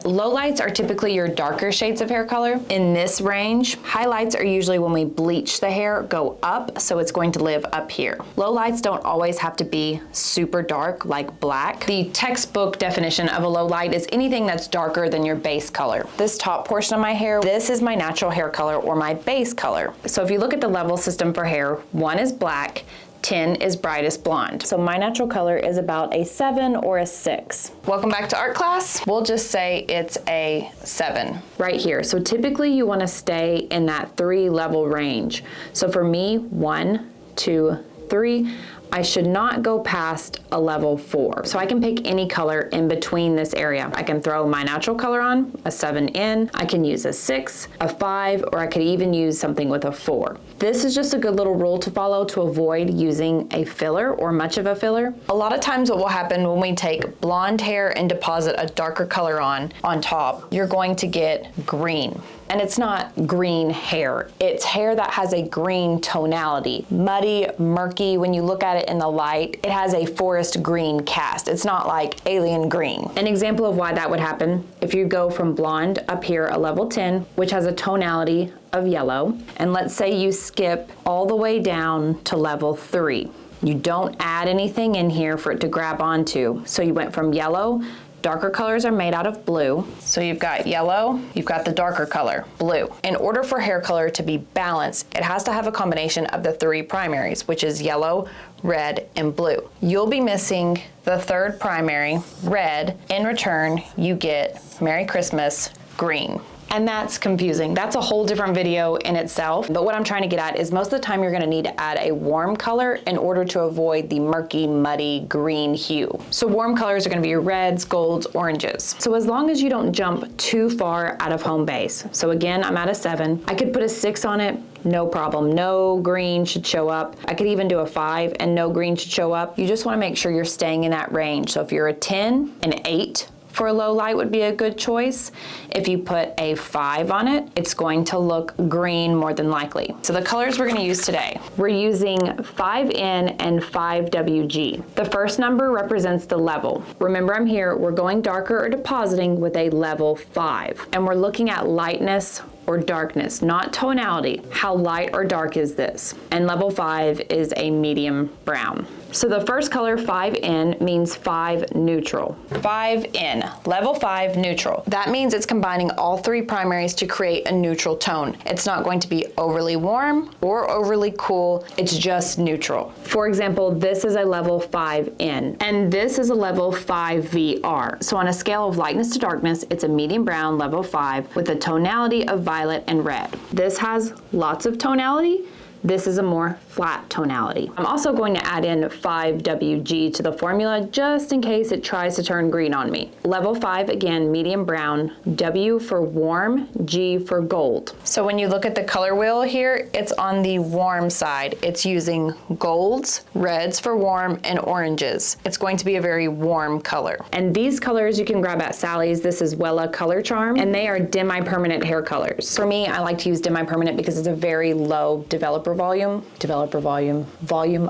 Lowlights are typically your darker shades of hair color. In this range, highlights are usually when we bleach the hair, go up, so it's going to live up here. Lowlights don't always have to be super dark like black. The textbook definition of a low light is anything that's darker than your base color. This top portion of my hair, this is my natural hair color or my base color. So if you look at the level system for hair, 1 is black, 10 is brightest blonde. So my natural color is about a 7 or a 6. Welcome back to art class. We'll just say it's a 7 right here. So typically you want to stay in that 3 level range. So for me, 1, 2, 3, I should not go past a level 4. So I can pick any color in between this area. I can throw my natural color on, a 7 in, I can use a 6, a 5, or I could even use something with a 4. This is just a good little rule to follow to avoid using a filler or much of a filler. A lot of times what will happen when we take blonde hair and deposit a darker color on top, you're going to get green. And it's not green hair. It's hair that has a green tonality. Muddy, murky, when you look at it in the light, it has a forest green cast. It's not like alien green. An example of why that would happen, if you go from blonde up here, a level 10, which has a tonality of yellow, and let's say you skip all the way down to level 3. You don't add anything in here for it to grab onto. So you went from yellow. Darker colors are made out of blue. So you've got yellow, you've got the darker color, blue. In order for hair color to be balanced, it has to have a combination of the 3 primaries, which is yellow, red, and blue. You'll be missing the 3rd primary, red. In return, you get Merry Christmas, green. And that's confusing. That's a whole different video in itself. But what I'm trying to get at is most of the time you're gonna need to add a warm color in order to avoid the murky, muddy green hue. So warm colors are gonna be your reds, golds, oranges. So as long as you don't jump too far out of home base. So again, I'm at a 7. I could put a 6 on it, no problem. No green should show up. I could even do a 5 and no green should show up. You just wanna make sure you're staying in that range. So if you're a 10, an 8, for a low light would be a good choice. If you put a 5 on it, it's going to look green more than likely. So the colors we're gonna use today, we're using 5N and 5WG. The first number represents the level. Remember I'm here, we're going darker or depositing with a level 5. And we're looking at lightness or darkness, not tonality. How light or dark is this? And level 5 is a medium brown. So the first color, 5N, means 5 neutral. 5N, level 5 neutral. That means it's combining all 3 primaries to create a neutral tone. It's not going to be overly warm or overly cool, it's just neutral. For example, this is a level 5N, and this is a level 5VR. So on a scale of lightness to darkness, it's a medium brown, level 5, with a tonality of violet and red. This has lots of tonality. This is a more flat tonality. I'm also going to add in 5WG to the formula just in case it tries to turn green on me. Level 5, again, medium brown, W for warm, G for gold. So when you look at the color wheel here, it's on the warm side. It's using golds, reds for warm, and oranges. It's going to be a very warm color. And these colors you can grab at Sally's. This is Wella Color Charm, and they are demi-permanent hair colors. For me, I like to use demi-permanent because it's a very low developer volume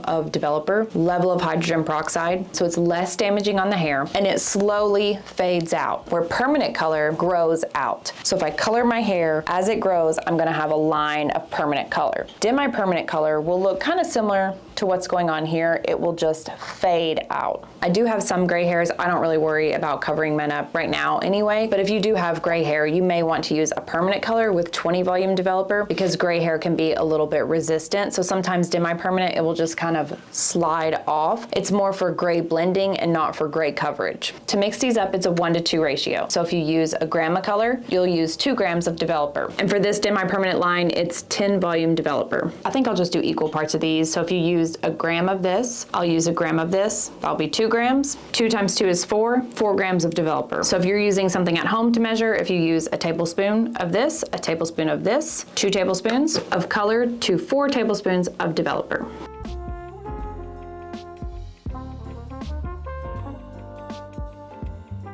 of developer, level of hydrogen peroxide, so it's less damaging on the hair, and it slowly fades out, where permanent color grows out. So if I color my hair, as it grows, I'm gonna have a line of permanent color. Demi-permanent color will look kind of similar to what's going on here. It will just fade out. I do have some gray hairs. I don't really worry about covering men up right now anyway, but if you do have gray hair, you may want to use a permanent color with 20 volume developer because gray hair can be a little bit resistant. So sometimes demi-permanent, it will just kind of slide off. It's more for gray blending and not for gray coverage. To mix these up, it's a 1:2 ratio. So if you use a gram of color, you'll use 2 grams of developer. And for this demi-permanent line, it's 10 volume developer. I think I'll just do equal parts of these. So if you used a gram of this, I'll use a gram of this. That'll be 2 grams. 2 times 2 is 4 grams of developer. So if you're using something at home to measure, if you use a tablespoon of this, a tablespoon of this, 2 tablespoons of color to 4 tablespoons of developer.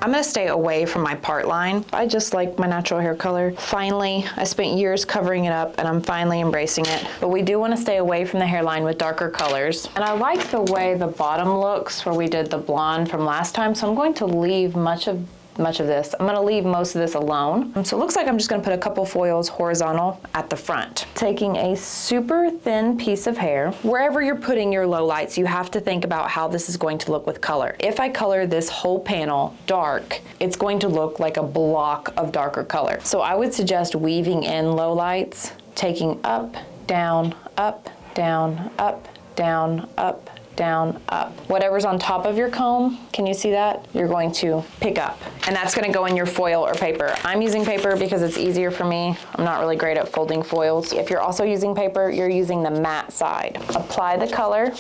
I'm gonna stay away from my part line. I just like my natural hair color. Finally, I spent years covering it up and I'm finally embracing it. But we do wanna stay away from the hairline with darker colors. And I like the way the bottom looks where we did the blonde from last time, so I'm going to leave much of much of this. I'm gonna leave most of this alone. So it looks like I'm just gonna put a couple foils horizontal at the front. Taking a super thin piece of hair, wherever you're putting your low lights, you have to think about how this is going to look with color. If I color this whole panel dark, it's going to look like a block of darker color. So I would suggest weaving in low lights, taking up, down, up, down, up, down, up, down, up. Whatever's on top of your comb, can you see that? You're going to pick up. And that's gonna go in your foil or paper. I'm using paper because it's easier for me. I'm not really great at folding foils. If you're also using paper, you're using the matte side. Apply the color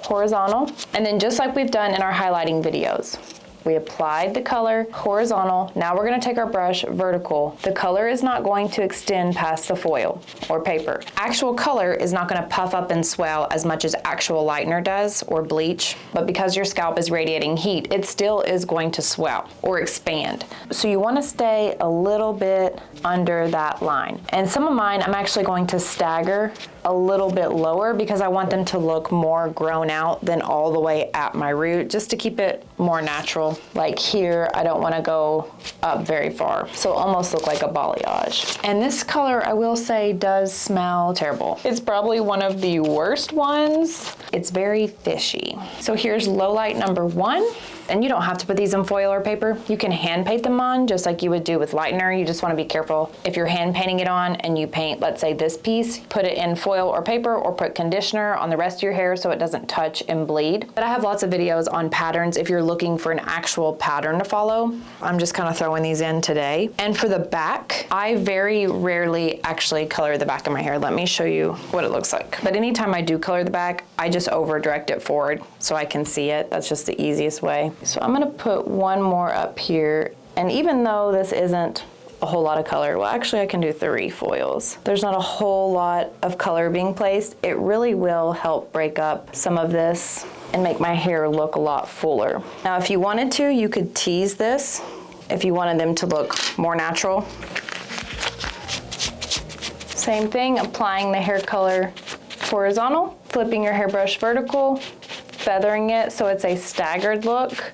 horizontal, and then just like we've done in our highlighting videos, we applied the color horizontal. Now we're gonna take our brush vertical. The color is not going to extend past the foil or paper. Actual color is not gonna puff up and swell as much as actual lightener does or bleach, but because your scalp is radiating heat, it still is going to swell or expand. So you wanna stay a little bit under that line. And some of mine, I'm actually going to stagger a little bit lower because I want them to look more grown out than all the way at my root, just to keep it more natural. Like here, I don't want to go up very far, so almost look like a balayage. And this color, I will say, does smell terrible. It's probably one of the worst ones. It's very fishy. So here's low light number 1. And you don't have to put these in foil or paper. You can hand paint them on just like you would do with lightener. You just want to be careful. If you're hand painting it on and you paint, let's say this piece, put it in foil or paper or put conditioner on the rest of your hair so it doesn't touch and bleed. But I have lots of videos on patterns if you're looking for an actual pattern to follow. I'm just kind of throwing these in today. And for the back, I very rarely actually color the back of my hair. Let me show you what it looks like. But anytime I do color the back, I just over direct it forward so I can see it. That's just the easiest way. So I'm gonna put one more up here. And even though this isn't a whole lot of color, well, actually I can do 3 foils. There's not a whole lot of color being placed. It really will help break up some of this and make my hair look a lot fuller. Now, if you wanted to, you could tease this if you wanted them to look more natural. Same thing, applying the hair color horizontal, flipping your hairbrush vertical, feathering it so it's a staggered look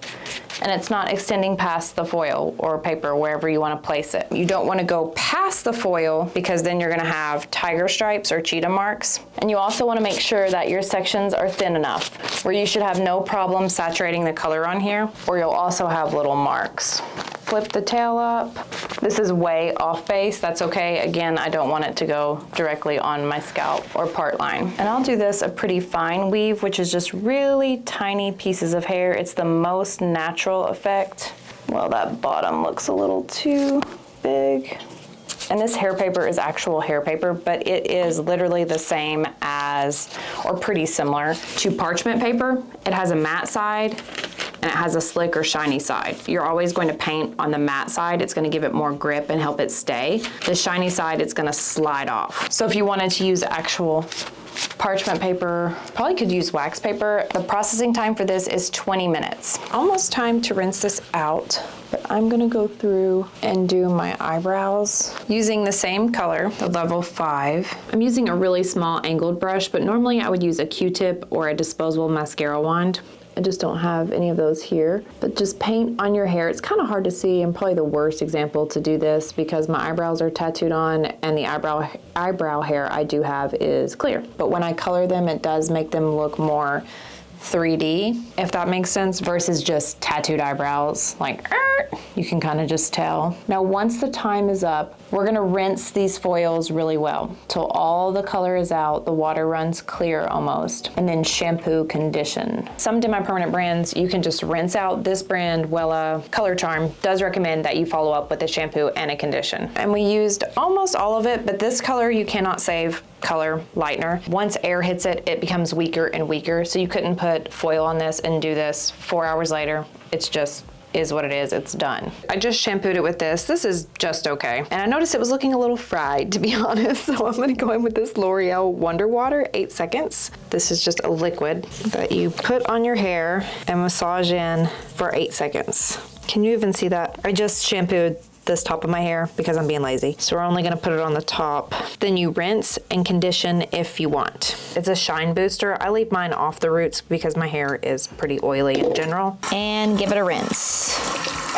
and it's not extending past the foil or paper, wherever you want to place it. You don't want to go past the foil because then you're going to have tiger stripes or cheetah marks. And you also want to make sure that your sections are thin enough where you should have no problem saturating the color on here, or you'll also have little marks. Flip the tail up. This is way off base, that's okay. Again, I don't want it to go directly on my scalp or part line. And I'll do this a pretty fine weave, which is just really tiny pieces of hair. It's the most natural effect. Well, that bottom looks a little too big. And this hair paper is actual hair paper, but it is literally the same as, or pretty similar to parchment paper. It has a matte side and it has a slick or shiny side. You're always going to paint on the matte side. It's going to give it more grip and help it stay. The shiny side, it's going to slide off. So if you wanted to use actual parchment paper, probably could use wax paper. The processing time for this is 20 minutes. Almost time to rinse this out, but I'm gonna go through and do my eyebrows using the same color, the level 5. I'm using a really small angled brush, but normally I would use a Q-tip or a disposable mascara wand. I just don't have any of those here, but just paint on your hair. It's kind of hard to see. I'm probably the worst example to do this because my eyebrows are tattooed on and the eyebrow hair I do have is clear. But when I color them, it does make them look more 3D, if that makes sense, versus just tattooed eyebrows. Like, you can kind of just tell. Now, once the time is up, we're gonna rinse these foils really well till all the color is out, the water runs clear almost, and then shampoo, condition. Some permanent brands, you can just rinse out. This brand, Wella, Colorcharm, does recommend that you follow up with a shampoo and a condition. And we used almost all of it, but this color you cannot save color lightener. Once air hits it, it becomes weaker and weaker, so you couldn't put foil on this and do this 4 hours later. It's just is what it is, it's done. I just shampooed it with this. This is just okay. And I noticed it was looking a little fried, to be honest, so I'm gonna go in with this L'Oreal Wonder Water, 8 seconds. This is just a liquid that you put on your hair and massage in for 8 seconds. Can you even see that? I just shampooed this top of my hair because I'm being lazy. So we're only gonna put it on the top. Then you rinse and condition if you want. It's a shine booster. I leave mine off the roots because my hair is pretty oily in general. And give it a rinse.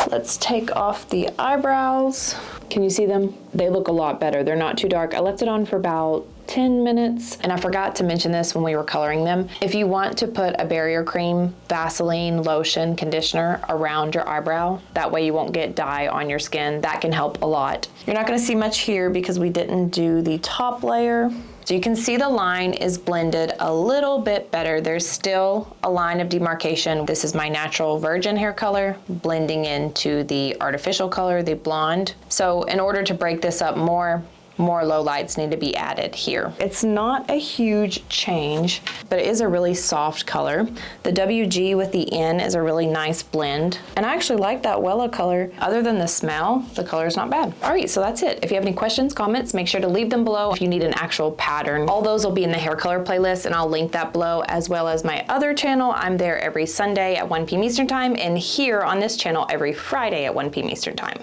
Let's take off the eyebrows. Can you see them? They look a lot better. They're not too dark. I left it on for about 10 minutes, and I forgot to mention this when we were coloring them. If you want to put a barrier cream, Vaseline, lotion, conditioner around your eyebrow, that way you won't get dye on your skin. That can help a lot. You're not gonna see much here because we didn't do the top layer. So you can see the line is blended a little bit better. There's still a line of demarcation. This is my natural virgin hair color blending into the artificial color, the blonde. So in order to break this up more low lights need to be added here. It's not a huge change, but it is a really soft color. The WG with the N is a really nice blend. And I actually like that Wella color. Other than the smell, the color is not bad. All right, so that's it. If you have any questions, comments, make sure to leave them below. If you need an actual pattern, all those will be in the hair color playlist, and I'll link that below, as well as my other channel. I'm there every Sunday at 1 p.m. Eastern time, and here on this channel every Friday at 1 p.m. Eastern time.